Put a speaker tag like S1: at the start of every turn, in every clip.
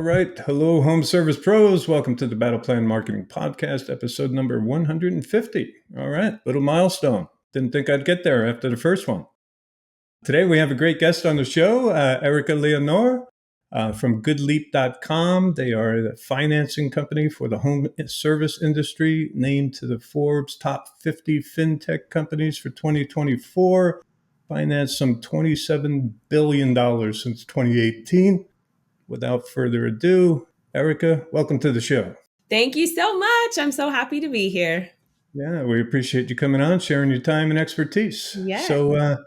S1: right. Hello, home service pros. Welcome to the Battle Plan Marketing Podcast, episode number 150. All right. Little milestone. Didn't think I'd get there after the first one. Today, we have a great guest on the show, Erica Leonor from GoodLeap.com. They are the financing company for the home service industry, named to the Forbes top 50 FinTech companies for 2024. Financed some $27 billion since 2018. Without further ado, Erica, welcome to the show.
S2: Thank you so much. I'm so happy to be here.
S1: Yeah, we appreciate you coming on, sharing your time and expertise.
S2: Yeah.
S1: So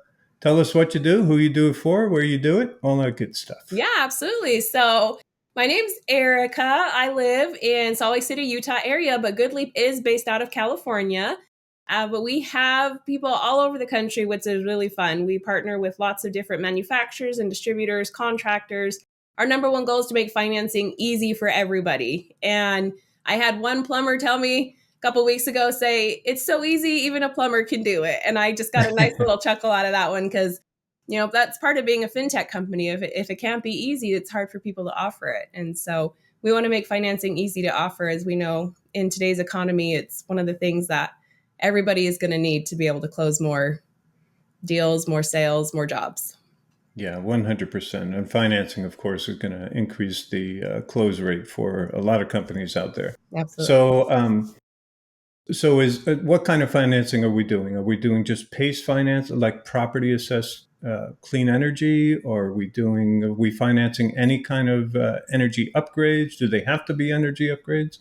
S1: tell us what you do, who you do it for, where you do it, all that good stuff.
S2: Yeah, absolutely. So my name's Erica. I live in Salt Lake City, Utah area, but GoodLeap is based out of California. But we have people all over the country, which is really fun. We partner with lots of different manufacturers and distributors, contractors. Our number one goal is to make financing easy for everybody. And I had one plumber tell me a couple weeks ago, say, it's so easy, even a plumber can do it. And I just got a nice little chuckle out of that one because, you know, that's part of being a FinTech company. If it can't be easy, it's hard for people to offer it. And so we want to make financing easy to offer. As we know, in today's economy, it's one of the things that everybody is going to need to be able to close more deals, more sales, more jobs.
S1: Yeah, 100%. And financing, of course, is going to increase the close rate for a lot of companies out there.
S2: Absolutely.
S1: So what kind of financing are we doing? Are we doing just PACE finance, like property assessed clean energy? Or are we financing any kind of energy upgrades? Do they have to be energy upgrades?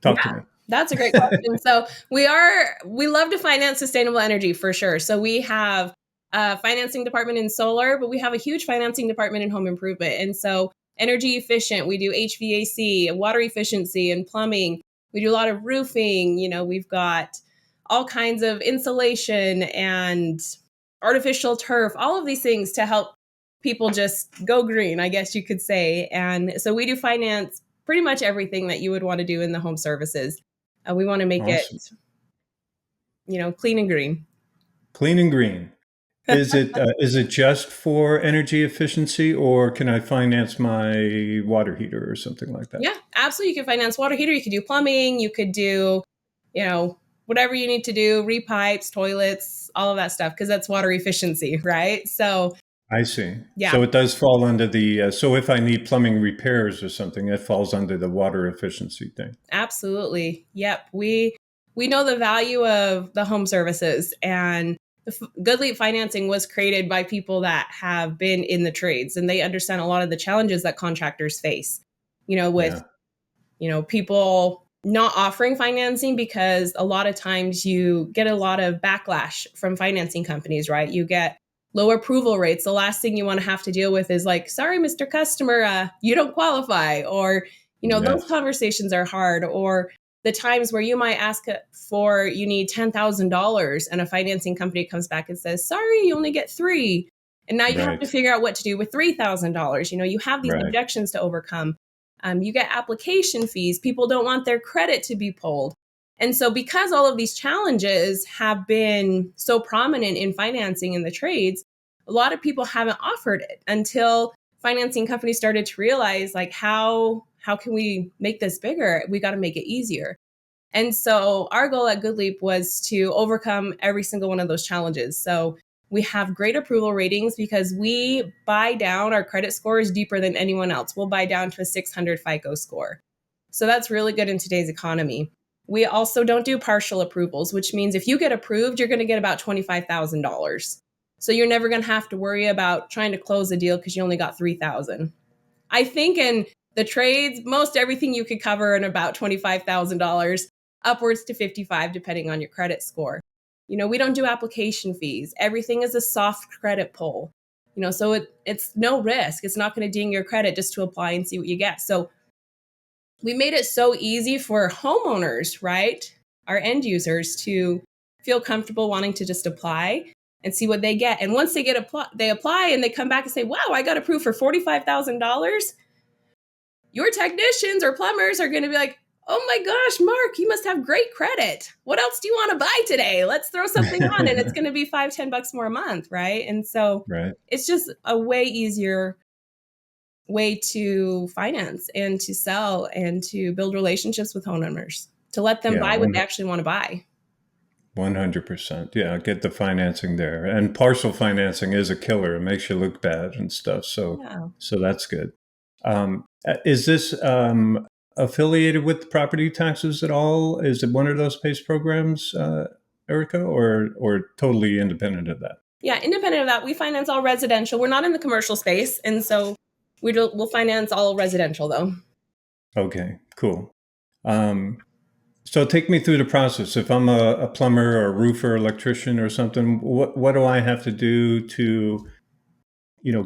S1: Talk to me.
S2: That's a great question. So we love to finance sustainable energy for sure. So we have a financing department in solar, but we have a huge financing department in home improvement. And so energy efficient, we do HVAC, water efficiency, and plumbing. We do a lot of roofing. You know, we've got all kinds of insulation and artificial turf, all of these things to help people just go green, I guess you could say. And so we do finance pretty much everything that you would want to do in the home services. We want to make
S1: Awesome.
S2: it, clean and green.
S1: Clean and green. Is it just for energy efficiency, or can I finance my water heater or something like that?
S2: Yeah, absolutely. You can finance water heater. You could do plumbing. You could do, whatever you need to do, repipes, toilets, all of that stuff, because that's water efficiency, right? So
S1: I see.
S2: Yeah.
S1: So it does fall under so if I need plumbing repairs or something, it falls under the water efficiency thing.
S2: Absolutely. Yep. We know the value of the home services, and GoodLeap financing was created by people that have been in the trades, and they understand a lot of the challenges that contractors face, with people not offering financing, because a lot of times you get a lot of backlash from financing companies, right? You get low approval rates. The last thing you want to have to deal with is like, sorry, Mr. Customer, you don't qualify. Or,
S1: Yes.
S2: Those conversations are hard. Or the times where you might ask you need $10,000 and a financing company comes back and says, sorry, you only get $3,000. And now you have to figure out what to do with $3,000. You have these objections to overcome. You get application fees. People don't want their credit to be pulled. And so because all of these challenges have been so prominent in financing in the trades, a lot of people haven't offered it until financing companies started to realize, like, how can we make this bigger? We got to make it easier. And so our goal at GoodLeap was to overcome every single one of those challenges. So we have great approval ratings because we buy down our credit scores deeper than anyone else. We'll buy down to a 600 FICO score. So that's really good in today's economy. We also don't do partial approvals, which means if you get approved, you're going to get about $25,000. So you're never going to have to worry about trying to close a deal because you only got $3,000. I think in the trades, most everything you could cover in about $25,000, upwards to $55,000, depending on your credit score. We don't do application fees. Everything is a soft credit pull. So it's no risk. It's not going to ding your credit just to apply and see what you get. So we made it so easy for homeowners, right? Our end users to feel comfortable wanting to just apply and see what they get. And once they apply and they come back and say, wow, I got approved for $45,000. Your technicians or plumbers are going to be like, oh my gosh, Mark, you must have great credit. What else do you want to buy today? Let's throw something on, and it's going to be $5-10 more a month, right? And so It's just a way easier way to finance and to sell and to build relationships with homeowners, to let them buy what they actually want to buy.
S1: 100%. Yeah, get the financing there. And partial financing is a killer. It makes you look bad and stuff. So that's good. Is this affiliated with property taxes at all? Is it one of those PACE programs, Erica, or totally independent of that?
S2: Yeah, independent of that, we finance all residential. We're not in the commercial space, and so we'll finance all residential, though.
S1: Okay, cool. So take me through the process. If I'm a plumber or a roofer, electrician or something, what do I have to do to,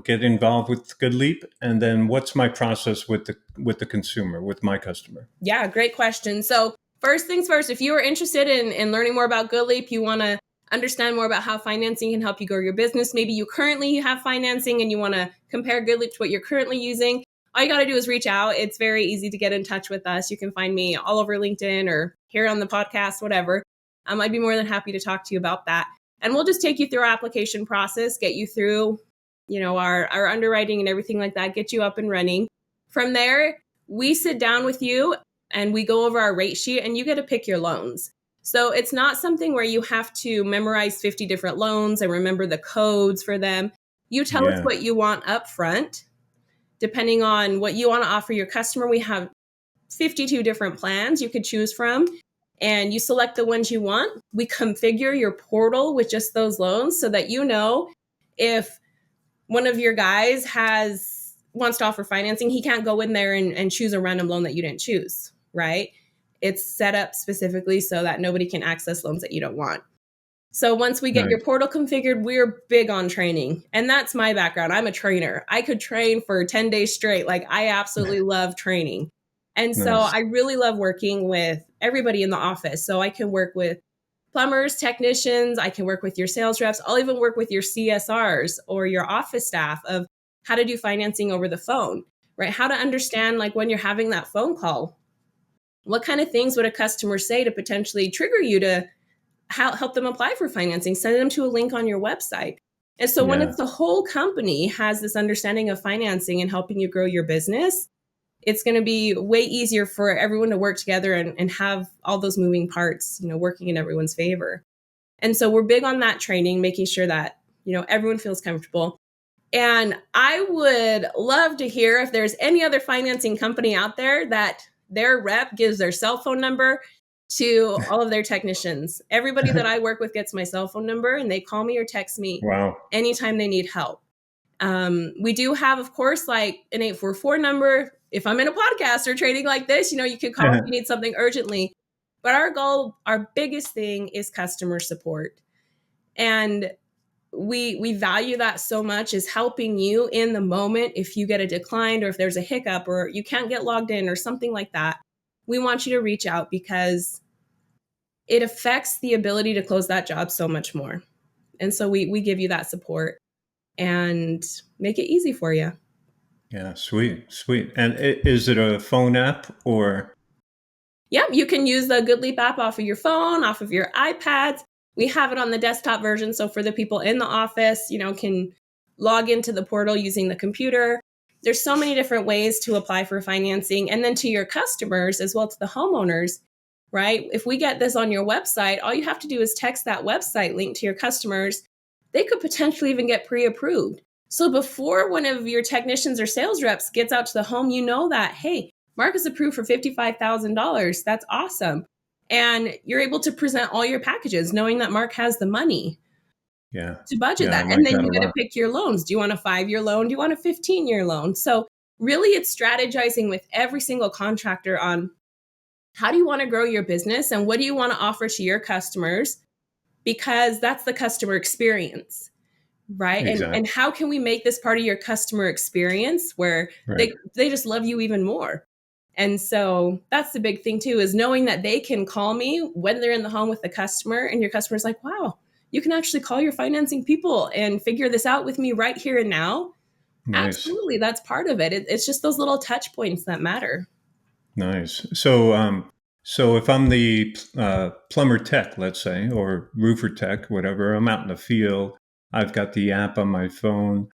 S1: get involved with GoodLeap? And then what's my process with the consumer, with my customer?
S2: Yeah, great question. So first things first, if you are interested in learning more about GoodLeap, you want to understand more about how financing can help you grow your business. Maybe you currently have financing and you want to compare GoodLeap to what you're currently using. All you got to do is reach out. It's very easy to get in touch with us. You can find me all over LinkedIn or here on the podcast, whatever. I'd be more than happy to talk to you about that. And we'll just take you through our application process, get you through, our underwriting and everything like that, get you up and running. From there, we sit down with you and we go over our rate sheet and you get to pick your loans. So it's not something where you have to memorize 50 different loans and remember the codes for them. You tell us what you want up front. Depending on what you want to offer your customer, we have 52 different plans you could choose from, and you select the ones you want. We configure your portal with just those loans so that if one of your guys wants to offer financing, he can't go in there and choose a random loan that you didn't choose, right? It's set up specifically so that nobody can access loans that you don't want. So once we get your portal configured, we're big on training. And that's my background. I'm a trainer. I could train for 10 days straight. Like, I absolutely love training. And so I really love working with everybody in the office. So I can work with plumbers, technicians. I can work with your sales reps. I'll even work with your CSRs or your office staff of how to do financing over the phone, right? How to understand, like, when you're having that phone call, what kind of things would a customer say to potentially trigger you to help them apply for financing, send them to a link on your website. And so when it's the whole company has this understanding of financing and helping you grow your business, it's going to be way easier for everyone to work together and have all those moving parts, working in everyone's favor. And so we're big on that training, making sure that, everyone feels comfortable. And I would love to hear if there's any other financing company out there that their rep gives their cell phone number to all of their technicians. Everybody that I work with gets my cell phone number and they call me or text me anytime they need help. We do have, of course, like an 844 number. If I'm in a podcast or training like this, you could call if you need something urgently. But our biggest thing is customer support. And we value that so much, is helping you in the moment. If you get a decline or if there's a hiccup or you can't get logged in or something like that, we want you to reach out because it affects the ability to close that job so much more. And so we give you that support and make it easy for you.
S1: Yeah, sweet. And is it a phone app or?
S2: Yeah, you can use the GoodLeap app off of your phone, off of your iPads. We have it on the desktop version. So for the people in the office, can log into the portal using the computer. There's so many different ways to apply for financing. And then to your customers as well, to the homeowners, right? If we get this on your website, all you have to do is text that website link to your customers. They could potentially even get pre-approved. So before one of your technicians or sales reps gets out to the home, that, hey, Mark is approved for $55,000. That's awesome. And you're able to present all your packages knowing that Mark has the money to budget that. And then you got to pick your loans. Do you want a 5-year loan? Do you want a 15-year loan? So really it's strategizing with every single contractor on how do you want to grow your business and what do you want to offer to your customers? Because that's the customer experience, right?
S1: Exactly.
S2: And how can we make this part of your customer experience where they just love you even more? And so that's the big thing too, is knowing that they can call me when they're in the home with the customer and your customer's like, wow, you can actually call your financing people and figure this out with me right here and now. Nice. Absolutely. That's part of it. It's just those little touch points that matter.
S1: Nice. So if I'm the plumber tech, let's say, or roofer tech, whatever, I'm out in the field, I've got the app on my phone.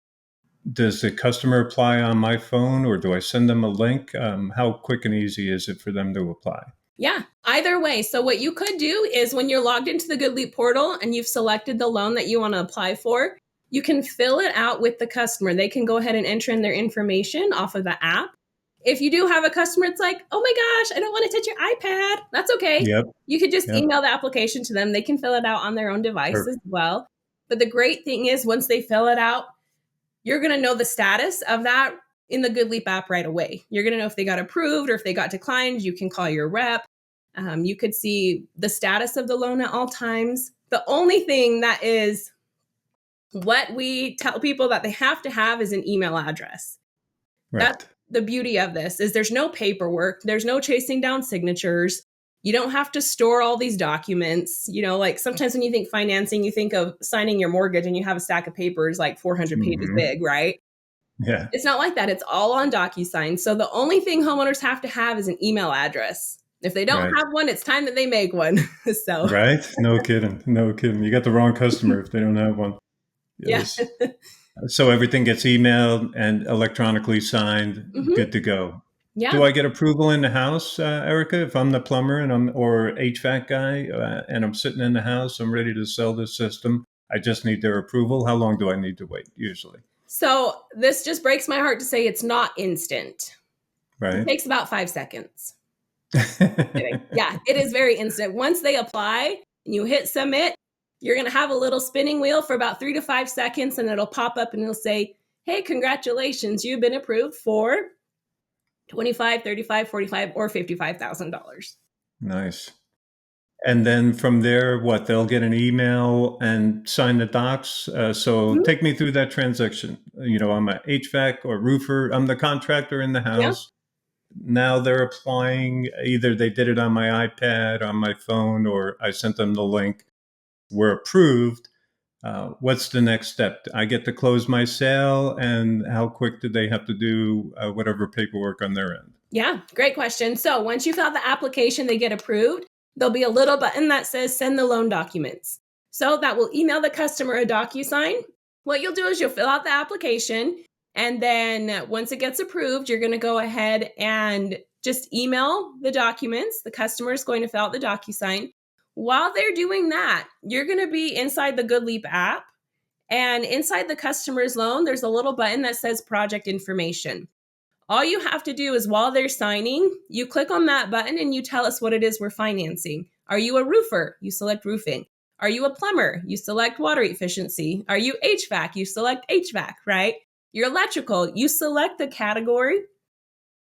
S1: does the customer apply on my phone, or do I send them a link? How quick and easy is it for them to apply?
S2: Yeah, either way. So what you could do is when you're logged into the GoodLeap portal and you've selected the loan that you want to apply for, you can fill it out with the customer. They can go ahead and enter in their information off of the app. If you do have a customer, it's like, oh my gosh, I don't want to touch your iPad. That's okay.
S1: Yep.
S2: You could just
S1: Yep.
S2: email the application to them. They can fill it out on their own device
S1: Sure.
S2: as well. But the great thing is once they fill it out, you're going to know the status of that in the GoodLeap app right away. You're going to know if they got approved or if they got declined. You can call your rep. You could see the status of the loan at all times. The only thing that is what we tell people that they have to have is an email address.
S1: Right.
S2: That's the beauty of this is there's no paperwork. There's no chasing down signatures. You don't have to store all these documents. You know, like sometimes when you think financing, you think of signing your mortgage and you have a stack of papers like 400 pages big, right?
S1: Yeah.
S2: It's not like that. It's all on DocuSign. So the only thing homeowners have to have is an email address. If they don't have one, it's time that they make one. So
S1: right. No kidding. No kidding. You got the wrong customer if they don't have one. Yes.
S2: Yeah.
S1: So everything gets emailed and electronically signed, good to go.
S2: Yeah.
S1: Do I get approval in the house, Erica, if I'm the plumber or HVAC guy and I'm sitting in the house, I'm ready to sell this system. I just need their approval. How long do I need to wait usually?
S2: So this just breaks my heart to say it's not instant.
S1: Right.
S2: It takes about 5 seconds. Yeah, it is very instant. Once they apply and you hit submit, you're going to have a little spinning wheel for about 3 to 5 seconds and it'll pop up and it'll say, hey, congratulations, you've been approved for $25,000, $35,000, $45,000, or $55,000.
S1: Nice. And then from there, what, they'll get an email and sign the docs. So take me through that transaction. You know, I'm a HVAC or roofer. I'm the contractor in the house. Yeah. Now they're applying. Either they did it on my iPad, on my phone, or I sent them the link. We're approved. What's the next step? I get to close my sale, and how quick do they have to do whatever paperwork on their end?
S2: Yeah, great question. So once you fill out the application, they get approved. There'll be a little button that says send the loan documents. So that will email the customer a DocuSign. What you'll do is you'll fill out the application. And then once it gets approved, you're going to go ahead and just email the documents. The customer is going to fill out the DocuSign. While they're doing that, you're going to be inside the GoodLeap app. And inside the customer's loan, there's a little button that says project information. All you have to do is while they're signing, you click on that button and you tell us what it is we're financing. Are you a roofer? You select roofing. Are you a plumber? You select water efficiency. Are you HVAC? You select HVAC, right? You're electrical. You select the category.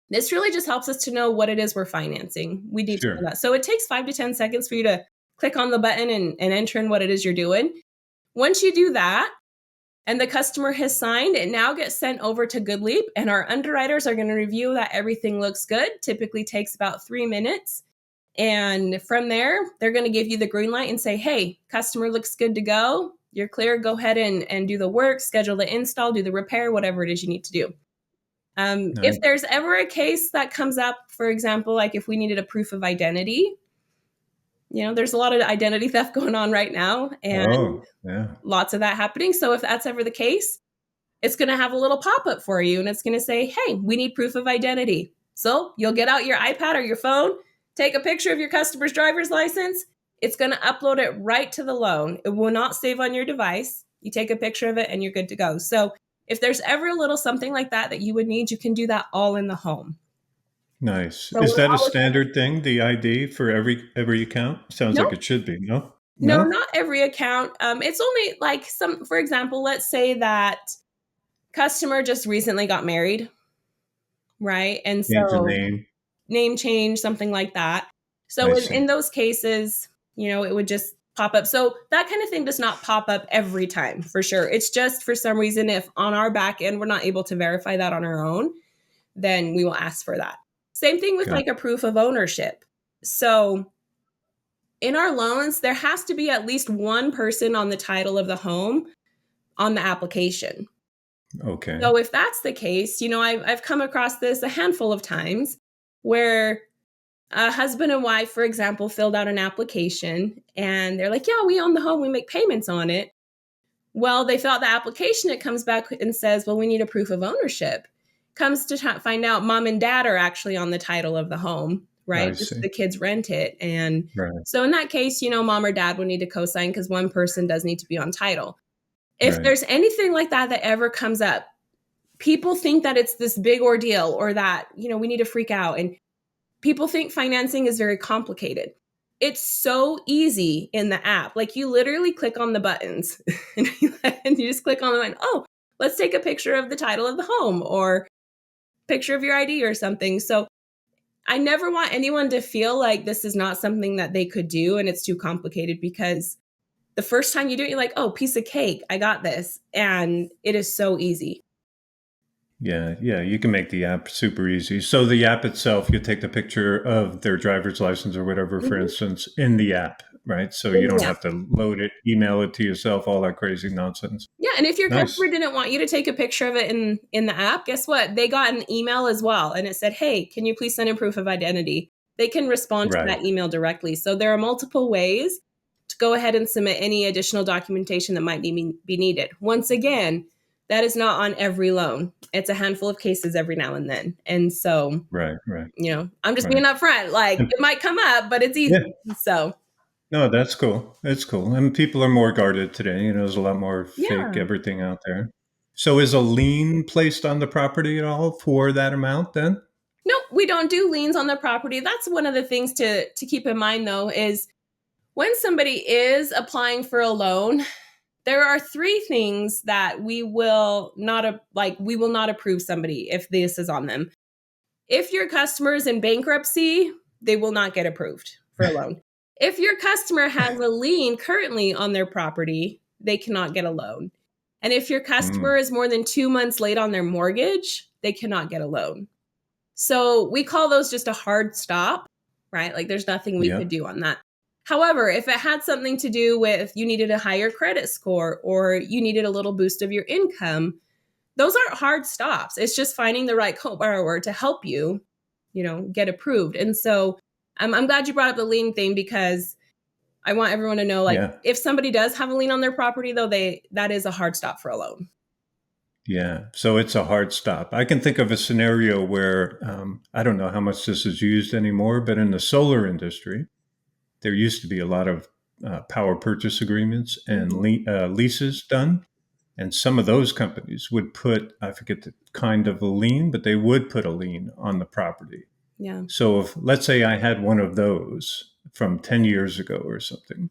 S2: This really just helps us to know what it is we're financing. We need to know that. So it takes 5 to 10 seconds for you to click on the button and enter in what it is you're doing. Once you do that, and the customer has signed, it now gets sent over to GoodLeap, and our underwriters are going to review that everything looks good. Typically takes about 3 minutes. And from there, they're going to give you the green light and say, hey, customer looks good to go. You're clear. Go ahead and do the work, schedule the install, do the repair, whatever it is you need to do. Nice. If there's ever a case that comes up, for example, like if we needed a proof of identity, you know, there's a lot of identity theft going on right now and lots of that happening. So if that's ever the case, it's going to have a little pop-up for you and it's going to say, hey, we need proof of identity. So you'll get out your iPad or your phone, take a picture of your customer's driver's license. It's going to upload it right to the loan. It will not save on your device. You take a picture of it and you're good to go. So if there's ever a little something like that you would need, you can do that all in the home.
S1: Nice. So is that a standard thing, the ID for every account? Sounds like it should be, no?
S2: No, not every account. It's only like some, for example, let's say that customer just recently got married, right? And so name change, something like that. So in those cases, you know, it would just pop up. So that kind of thing does not pop up every time, for sure. It's just for some reason, if on our back end, we're not able to verify that on our own, then we will ask for that. Same thing with like a proof of ownership. So in our loans, there has to be at least one person on the title of the home on the application.
S1: Okay.
S2: So if that's the case, you know, I've come across this a handful of times where a husband and wife, for example, filled out an application and they're like, yeah, we own the home. We make payments on it. Well, they fill out the application. It comes back and says, well, we need a proof of ownership. Comes to find out mom and dad are actually on the title of the home, right? Just the kids rent it. And so in that case, mom or dad will need to co-sign because one person does need to be on title. If there's anything like that ever comes up, people think that it's this big ordeal or that, we need to freak out. And people think financing is very complicated. It's so easy in the app. Like you literally click on the buttons and you just click on them and, oh, let's take a picture of the title of the home or picture of your ID or something. So I never want anyone to feel like this is not something that they could do and it's too complicated, because the first time you do it, you're like, oh, piece of cake, I got this. And it is so easy.
S1: Yeah, you can make the app super easy. So the app itself, you take the picture of their driver's license or whatever, for instance, in the app, right? So you don't have to load it, email it to yourself, all that crazy nonsense.
S2: Yeah, and if your customer didn't want you to take a picture of it in the app, guess what? They got an email as well, and it said, hey, can you please send in proof of identity? They can respond to that email directly. So there are multiple ways to go ahead and submit any additional documentation that might be needed. Once again, that is not on every loan. It's a handful of cases every now and then. And so, I'm just being upfront. Like it might come up, but it's easy. Yeah. So.
S1: No, that's cool. It's cool. And people are more guarded today. There's a lot more fake everything out there. So is a lien placed on the property at all for that amount then?
S2: No, we don't do liens on the property. That's one of the things to keep in mind, though, is when somebody is applying for a loan, there are 3 things that we will not approve somebody if this is on them. If your customer is in bankruptcy, they will not get approved for a loan. If your customer has a lien currently on their property, they cannot get a loan. And if your customer is more than 2 months late on their mortgage, they cannot get a loan. So we call those just a hard stop, right? Like there's nothing we could do on that. However, if it had something to do with you needed a higher credit score or you needed a little boost of your income, those aren't hard stops. It's just finding the right co-borrower to help you, get approved. And so I'm glad you brought up the lien thing, because I want everyone to know, if somebody does have a lien on their property, though, that is a hard stop for a loan.
S1: Yeah. So it's a hard stop. I can think of a scenario where, I don't know how much this is used anymore, but in the solar industry, there used to be a lot of power purchase agreements and leases done. And some of those companies would put, I forget the kind of a lien, but they would put a lien on the property.
S2: Yeah.
S1: So if, let's say I had one of those from 10 years ago or something,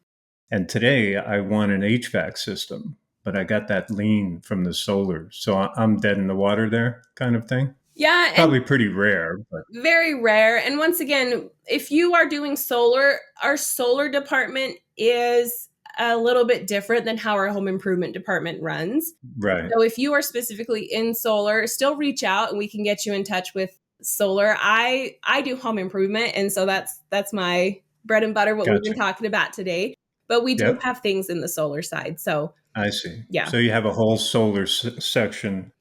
S1: and today I want an HVAC system, but I got that lien from the solar, so I'm dead in the water there, kind of thing.
S2: Yeah.
S1: Probably pretty rare. But.
S2: Very rare. And once again, if you are doing solar, our solar department is a little bit different than how our home improvement department runs.
S1: Right.
S2: So if you are specifically in solar, still reach out and we can get you in touch with solar. I do home improvement, and so that's my bread and butter, what we've been talking about today. But we do have things in the solar side. So
S1: I see.
S2: Yeah.
S1: So you have a whole solar section,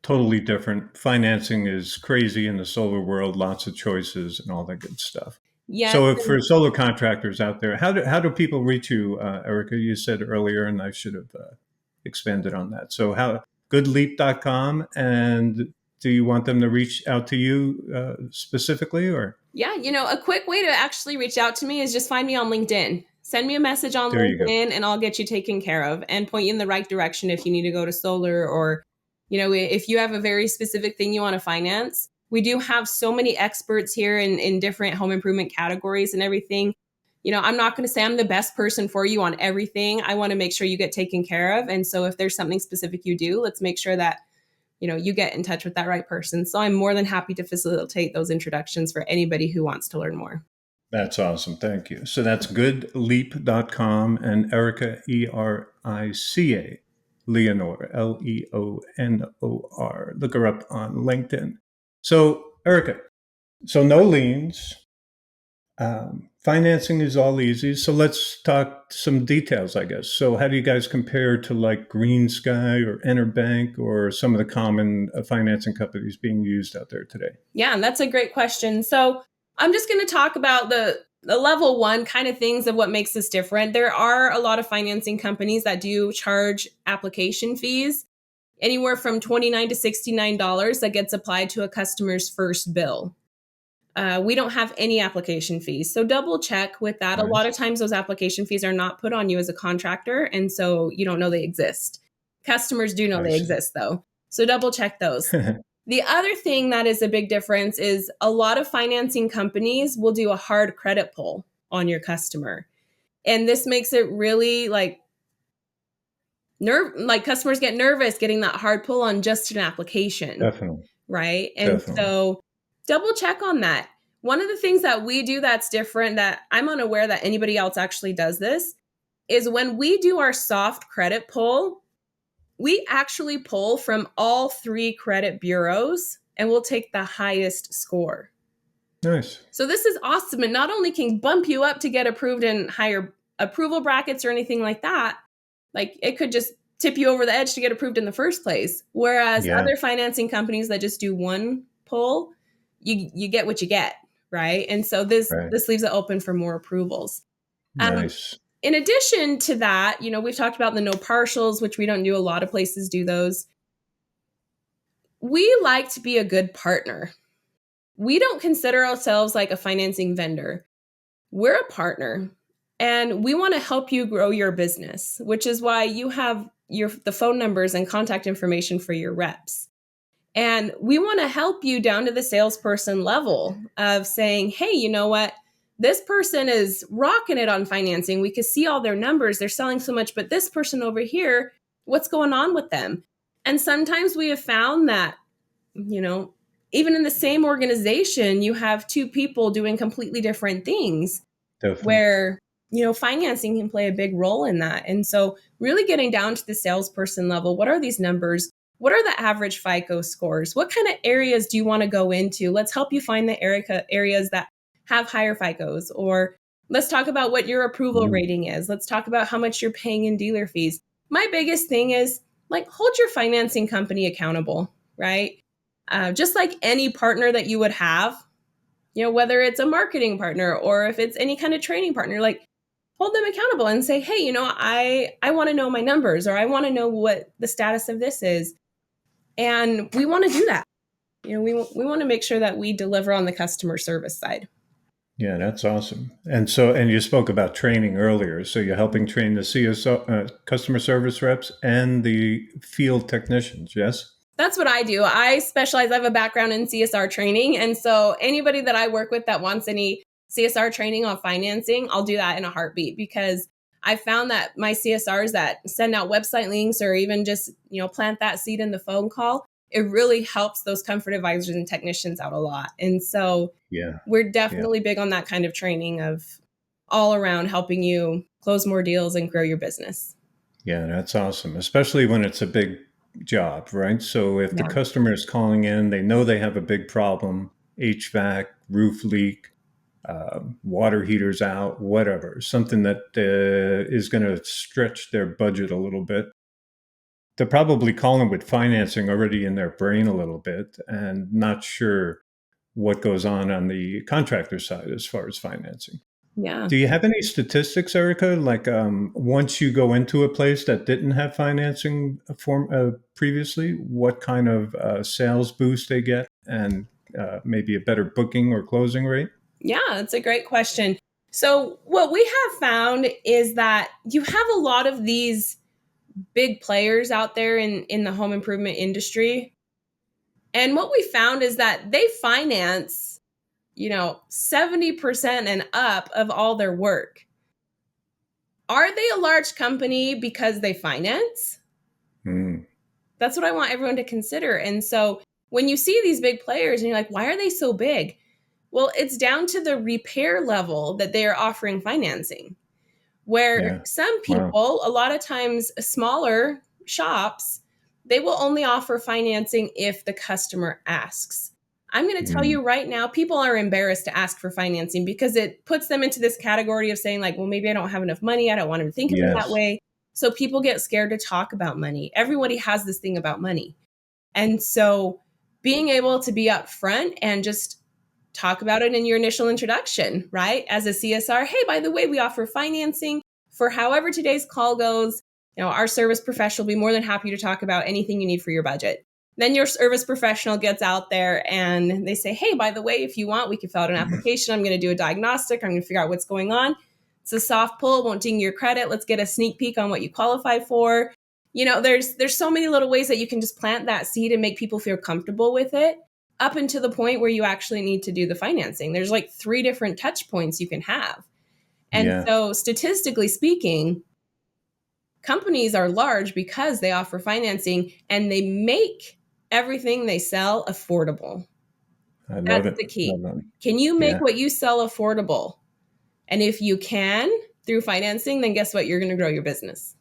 S1: totally different. Financing is crazy in the solar world, lots of choices and all that good stuff.
S2: Yeah.
S1: So for solar contractors out there, how do people reach you, Erica? You said earlier, and I should have expanded on that. So GoodLeap.com, and do you want them to reach out to you specifically, or?
S2: Yeah, a quick way to actually reach out to me is just find me on LinkedIn. Send me a message on LinkedIn and I'll get you taken care of and point you in the right direction if you need to go to solar, or, if you have a very specific thing you want to finance. We do have so many experts here in different home improvement categories and everything. I'm not going to say I'm the best person for you on everything. I want to make sure you get taken care of. And so if there's something specific you do, let's make sure that, you get in touch with that right person. So I'm more than happy to facilitate those introductions for anybody who wants to learn more.
S1: That's awesome. Thank you. So that's GoodLeap.com, and Erica, ERICA, Leonor, LEONOR. Look her up on LinkedIn. So Erica, so no liens. Financing is all easy. So let's talk some details, I guess. So how do you guys compare to like Green Sky or Interbank or some of the common financing companies being used out there today?
S2: Yeah, that's a great question. So I'm just going to talk about the level one kind of things of what makes this different. There are a lot of financing companies that do charge application fees, anywhere from $29 to $69 that gets applied to a customer's first bill. We don't have any application fees. So double check with that. Nice. A lot of times those application fees are not put on you as a contractor. And so you don't know they exist. Customers do know they exist though. So double check those. The other thing that is a big difference is a lot of financing companies will do a hard credit pull on your customer. And this makes it really like customers get nervous getting that hard pull on just an application.
S1: Definitely.
S2: Right. And so double check on that. One of the things that we do that's different, that I'm unaware that anybody else actually does this, is when we do our soft credit pull, we actually pull from all 3 credit bureaus and we'll take the highest score.
S1: Nice.
S2: So this is awesome. And not only can bump you up to get approved in higher approval brackets or anything like that, like it could just tip you over the edge to get approved in the first place. Whereas other financing companies that just do one pull, you get what you get, right? And so this leaves it open for more approvals.
S1: Nice.
S2: In addition to that, we've talked about the no partials, which we don't do. A lot of places do those. We like to be a good partner. We don't consider ourselves like a financing vendor. We're a partner, and we want to help you grow your business, which is why you have the phone numbers and contact information for your reps. And we want to help you down to the salesperson level of saying, hey, you know what? This person is rocking it on financing. We can see all their numbers. They're selling so much, but this person over here, what's going on with them? And sometimes we have found that, even in the same organization, you have 2 people doing completely different things. Definitely. Where, financing can play a big role in that. And so really getting down to the salesperson level, what are these numbers? What are the average FICO scores? What kind of areas do you want to go into? Let's help you find the areas that have higher FICOs. Or let's talk about what your approval rating is. Let's talk about how much you're paying in dealer fees. My biggest thing is hold your financing company accountable, right? Just like any partner that you would have, whether it's a marketing partner or if it's any kind of training partner, hold them accountable and say, hey, I want to know my numbers, or I want to know what the status of this is. And we want to do that. We want to make sure that we deliver on the customer service side.
S1: Yeah, that's awesome. And you spoke about training earlier. So you're helping train the CSO, customer service reps and the field technicians, yes?
S2: That's what I do. I specialize. I have a background in CSR training. And so anybody that I work with that wants any CSR training on financing, I'll do that in a heartbeat, because I found that my CSRs that send out website links or even just, plant that seed in the phone call, it really helps those comfort advisors and technicians out a lot. And so we're definitely big on that kind of training of all around helping you close more deals and grow your business.
S1: Yeah, that's awesome, especially when it's a big job, right? So if the customer is calling in, they know they have a big problem, HVAC, roof leak, water heaters out, whatever, something that is going to stretch their budget a little bit. They're probably calling with financing already in their brain a little bit and not sure what goes on the contractor side as far as financing.
S2: Yeah.
S1: Do you have any statistics, Erica? Once you go into a place that didn't have financing previously, what kind of sales boost they get and maybe a better booking or closing rate?
S2: Yeah, that's a great question. So what we have found is that you have a lot of these big players out there in the home improvement industry. And what we found is that they finance, 70% and up of all their work. Are they a large company because they finance? That's what I want everyone to consider. And so when you see these big players and you're like, why are they so big? Well, it's down to the repair level that they are offering financing, where some people, a lot of times smaller shops, they will only offer financing if the customer asks. I'm going to tell you right now, people are embarrassed to ask for financing because it puts them into this category of saying well, maybe I don't have enough money. I don't want to think of it that way. So people get scared to talk about money. Everybody has this thing about money. And so being able to be upfront and just talk about it in your initial introduction, right? As a CSR, hey, by the way, we offer financing for however today's call goes. Our service professional will be more than happy to talk about anything you need for your budget. Then your service professional gets out there and they say, hey, by the way, if you want, we can fill out an application. I'm going to do a diagnostic. I'm going to figure out what's going on. It's a soft pull, won't ding your credit. Let's get a sneak peek on what you qualify for. There's so many little ways that you can just plant that seed and make people feel comfortable with it up until the point where you actually need to do the financing. There's like 3 different touch points you can have. And so statistically speaking, companies are large because they offer financing and they make everything they sell affordable. That's the key. Can you make what you sell affordable? And if you can through financing, then guess what? You're going to grow your business.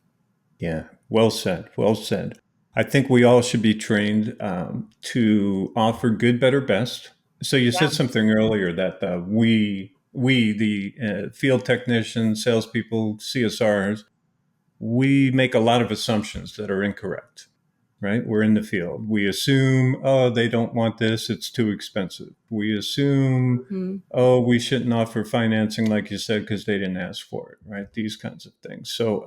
S1: Yeah. Well said. Well said. I think we all should be trained to offer good, better, best. So you said something earlier that we, the field technicians, salespeople, CSRs, we make a lot of assumptions that are incorrect, right? We're in the field. We assume, oh, they don't want this. It's too expensive. We assume, oh, we shouldn't offer financing, like you said, because they didn't ask for it, right? These kinds of things. So,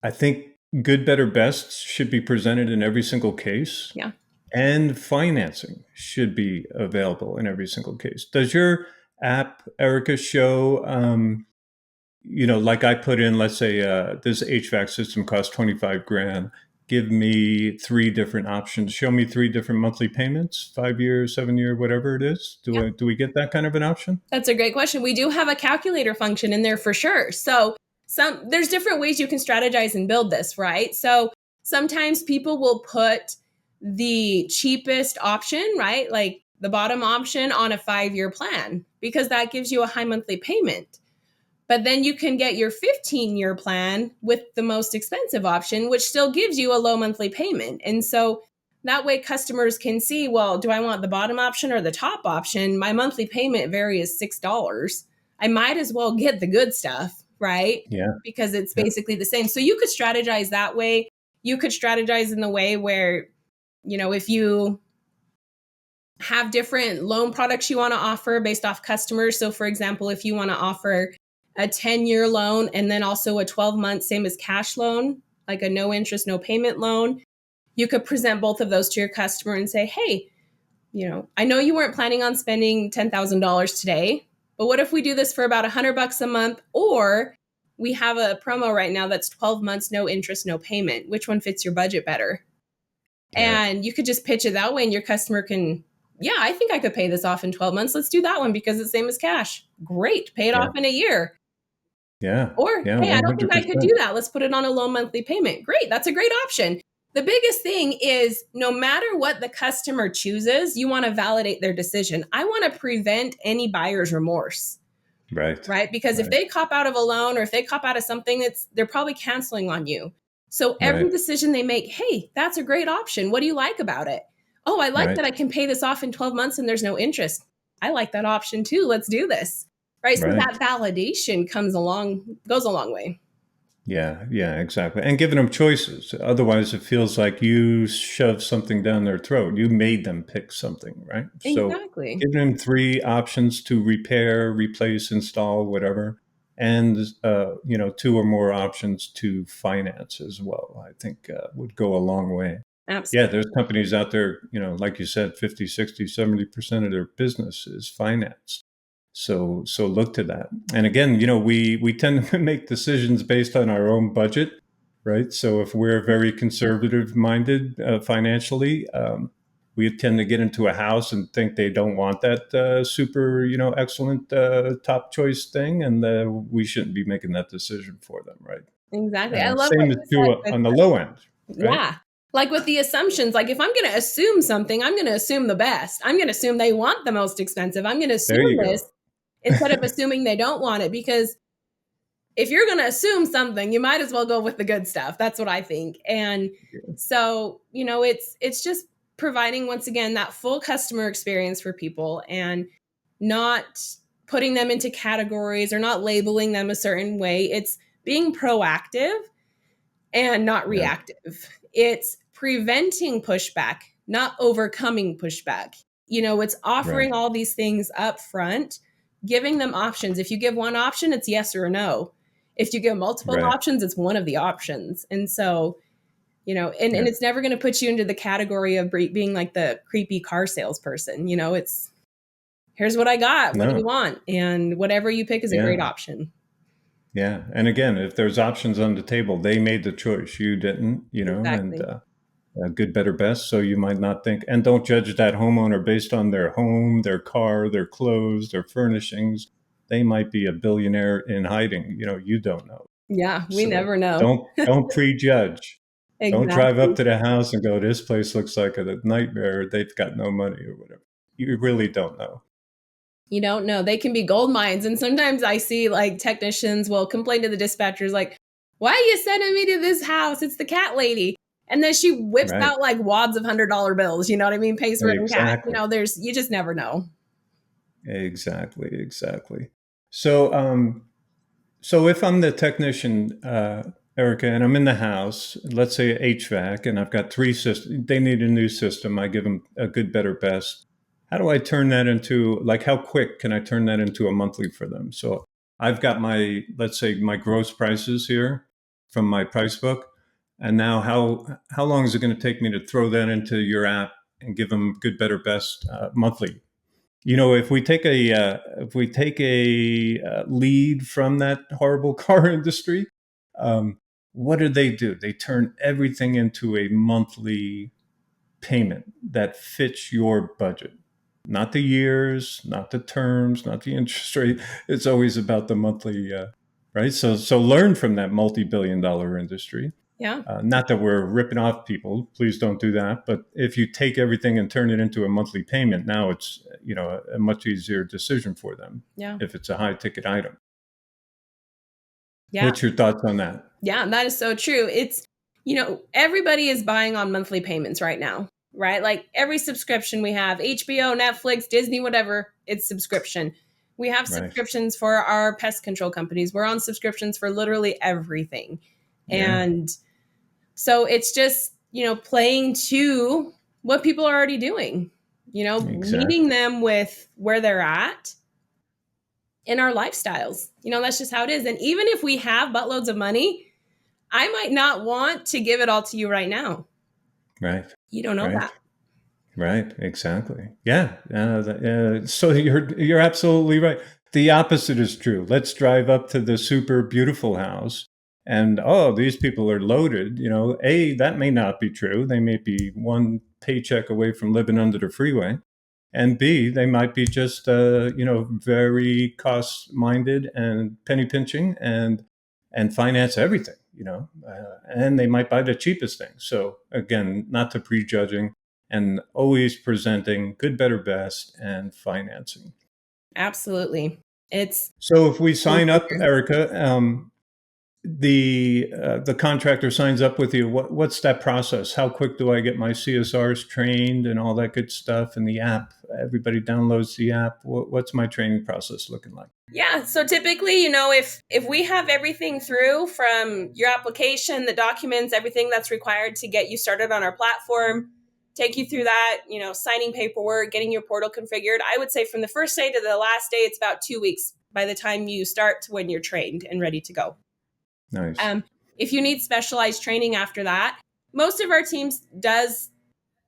S1: I think good, better, best should be presented in every single case.
S2: Yeah.
S1: And financing should be available in every single case. Does your app, Erica, show, like I put in, let's say this HVAC system costs 25 grand. Give me 3 different options. Show me 3 different monthly payments, 5 years, 7 year, whatever it is. Do we get that kind of an option?
S2: That's a great question. We do have a calculator function in there for sure. So there's different ways you can strategize and build this, right? So sometimes people will put the cheapest option, right? Like the bottom option on a 5-year plan because that gives you a high monthly payment. But then you can get your 15-year plan with the most expensive option, which still gives you a low monthly payment. And so that way customers can see, well, do I want the bottom option or the top option? My monthly payment varies $6. I might as well get the good stuff, right?
S1: Yeah.
S2: Because it's basically the same. So you could strategize that way. You could strategize in the way where, if you have different loan products you want to offer based off customers. So for example, if you want to offer a 10-year loan and then also a 12-month, same as cash loan, like a no interest, no payment loan, you could present both of those to your customer and say, hey, I know you weren't planning on spending $10,000 today, but what if we do this for about $100 a month? Or we have a promo right now that's 12 months, no interest, no payment. Which one fits your budget better? Yeah. And you could just pitch it that way and your customer can, I think I could pay this off in 12 months. Let's do that one because it's the same as cash. Great. Pay it off in a year.
S1: Yeah.
S2: Or, hey, I don't think I could do that. Let's put it on a low monthly payment. Great. That's a great option. The biggest thing is no matter what the customer chooses, you want to validate their decision. I want to prevent any buyer's remorse. Right. Because if they cop out of a loan or if they cop out of something, they're probably canceling on you. So every decision they make, hey, that's a great option. What do you like about it? Oh, I like that I can pay this off in 12 months and there's no interest. I like that option too. Let's do this. Right. So that validation goes a long way.
S1: Yeah, exactly. And giving them choices. Otherwise, it feels like you shoved something down their throat. You made them pick something, right?
S2: Exactly.
S1: So giving them 3 options to repair, replace, install, whatever, and 2 or more options to finance as well, I think would go a long way.
S2: Absolutely.
S1: Yeah, there's companies out there, like you said, 50, 60, 70% of their business is financed. So look to that. And again, we tend to make decisions based on our own budget, right? So if we're very conservative minded financially, we tend to get into a house and think they don't want that super, excellent top choice thing. And we shouldn't be making that decision for them, right?
S2: Exactly. I love
S1: same as true on the low end. Right?
S2: Yeah. Like with the assumptions, like if I'm going to assume something, I'm going to assume the best. I'm going to assume they want the most expensive. I'm going to assume this instead of assuming they don't want it. Because if you're going to assume something, you might as well go with the good stuff. That's what I think. And so, it's just providing, once again, that full customer experience for people and not putting them into categories or not labeling them a certain way. It's being proactive and not reactive. It's preventing pushback, not overcoming pushback. It's offering all these things up front, giving them options. If you give one option, it's yes or no. If you give multiple options, it's one of the options. And so, and it's never going to put you into the category of being like the creepy car salesperson. It's, here's what I got. What do you want? And whatever you pick is a great option.
S1: Yeah. And again, if there's options on the table, they made the choice. You didn't,
S2: Exactly.
S1: and good, better, best. So you might not think, and don't judge that homeowner based on their home, their car, their clothes, their furnishings. They might be a billionaire in hiding. You don't know.
S2: Yeah, we
S1: So
S2: never know.
S1: don't prejudge.
S2: Exactly.
S1: Don't drive up to the house and go, this place looks like a nightmare. They've got no money or whatever. You really don't know.
S2: You don't know. They can be gold mines. And sometimes I see like technicians will complain to the dispatchers, like, why are you sending me to this house? It's the cat lady. And then she whips out like wads of $100 bills. You know what I mean? Pays for it in cash. You just never know.
S1: Exactly. So, so if I'm the technician, Erica, and I'm in the house, let's say HVAC, and I've got 3 systems, they need a new system. I give them a good, better, best. How do I turn that into, like, how quick can I turn that into a monthly for them? So I've got let's say my gross prices here from my price book. And now how long is it going to take me to throw that into your app and give them good, better, best monthly? If we take a lead from that horrible car industry, what do? They turn everything into a monthly payment that fits your budget. Not the years, not the terms, not the interest rate. It's always about the monthly, right? So learn from that multi-billion-dollar industry.
S2: Yeah.
S1: Not that we're ripping off people. Please don't do that. But if you take everything and turn it into a monthly payment, now it's a much easier decision for them.
S2: Yeah.
S1: If it's a high ticket item.
S2: Yeah.
S1: What's your thoughts on that?
S2: Yeah, that is so true. It's everybody is buying on monthly payments right now, right? Like every subscription we have, HBO, Netflix, Disney, whatever, it's subscription. We have subscriptions for our pest control companies. We're on subscriptions for literally everything. And so it's just, playing to what people are already doing, meeting them with where they're at in our lifestyles. That's just how it is. And even if we have buttloads of money, I might not want to give it all to you right now.
S1: Right.
S2: You don't know that.
S1: Right. Exactly. Yeah. So you're absolutely right. The opposite is true. Let's drive up to the super beautiful house and, these people are loaded. That may not be true. They may be one paycheck away from living under the freeway. And B, they might be just, very cost minded and penny pinching and finance everything, and they might buy the cheapest thing. So again, not to prejudging and always presenting good, better, best and financing.
S2: Absolutely.
S1: So if we sign up, Erica, the contractor signs up with you. What's that process? How quick do I get my CSRs trained and all that good stuff? And the app, everybody downloads the app. What's my training process looking like?
S2: Yeah. So typically, if we have everything through from your application, the documents, everything that's required to get you started on our platform, take you through that, signing paperwork, getting your portal configured, I would say from the first day to the last day, it's about 2 weeks by the time you start to when you're trained and ready to go.
S1: Nice.
S2: If you need specialized training after that, most of our teams does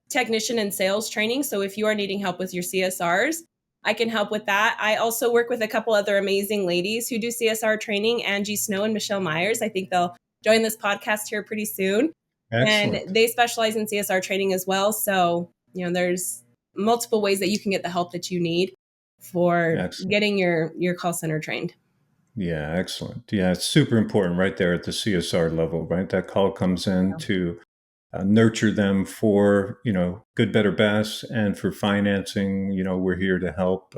S2: technician and sales training. So if you are needing help with your CSRs, I can help with that. I also work with a couple other amazing ladies who do CSR training, Angie Snow and Michelle Myers. I think they'll join this podcast here pretty soon.
S1: Excellent.
S2: And they specialize in CSR training as well. So, there's multiple ways that you can get the help that you need for getting your call center trained.
S1: Yeah, excellent. Yeah, it's super important right there at the CSR level, right? That call comes in to nurture them for, good, better, best, and for financing, we're here to help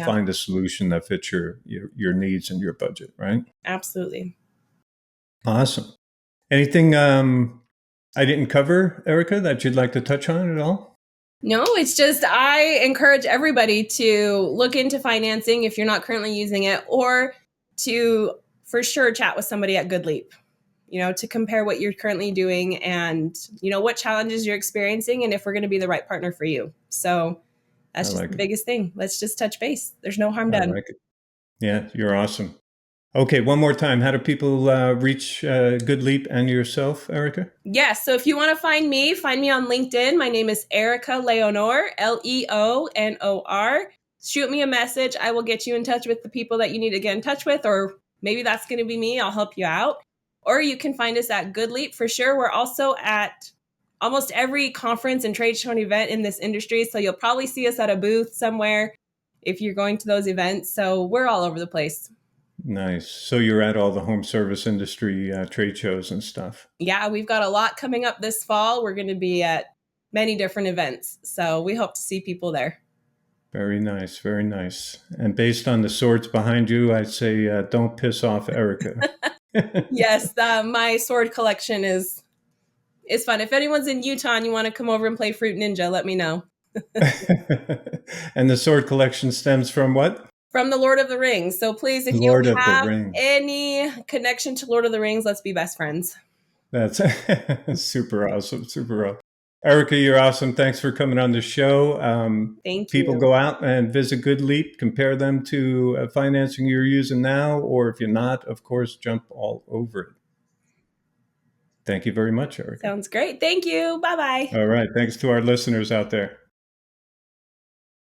S1: find a solution that fits your needs and your budget, right?
S2: Absolutely.
S1: Awesome. Anything I didn't cover, Erica, that you'd like to touch on at all?
S2: No, it's just I encourage everybody to look into financing if you're not currently using it, or to for sure chat with somebody at GoodLeap, to compare what you're currently doing and, what challenges you're experiencing and if we're going to be the right partner for you. So, That's just
S1: like
S2: the
S1: it.
S2: biggest thing. Let's just touch base. There's no harm
S1: I
S2: done.
S1: like it. Yeah, you're awesome. Okay, one more time. How do people reach GoodLeap and yourself, Erica?
S2: Yeah, so if you want to find me on LinkedIn. My name is Erica Leonor, Leonor. Shoot me a message. I will get you in touch with the people that you need to get in touch with, or maybe that's going to be me. I'll help you out. Or you can find us at GoodLeap for sure. We're also at almost every conference and trade show and event in this industry. So you'll probably see us at a booth somewhere if you're going to those events. So we're all over the place.
S1: Nice. So you're at all the home service industry trade shows and stuff.
S2: Yeah, we've got a lot coming up this fall. We're going to be at many different events. So we hope to see people there.
S1: Very nice. Very nice. And based on the swords behind you, I'd say don't piss off Erica.
S2: Yes, my sword collection is fun. If anyone's in Utah and you want to come over and play Fruit Ninja, let me know.
S1: And the sword collection stems from what?
S2: From the Lord of the Rings. So please, if you
S1: Lord of the
S2: have
S1: Rings.
S2: any connection to Lord of the Rings, let's be best friends.
S1: That's super awesome. Super awesome. Erica, you're awesome. Thanks for coming on the show.
S2: Thank
S1: People
S2: you.
S1: go out and visit GoodLeap, compare them to financing you're using now, or if you're not, of course, jump all over it. Thank you very much, Erica.
S2: Sounds great. Thank you. Bye-bye.
S1: All right. Thanks to our listeners out there.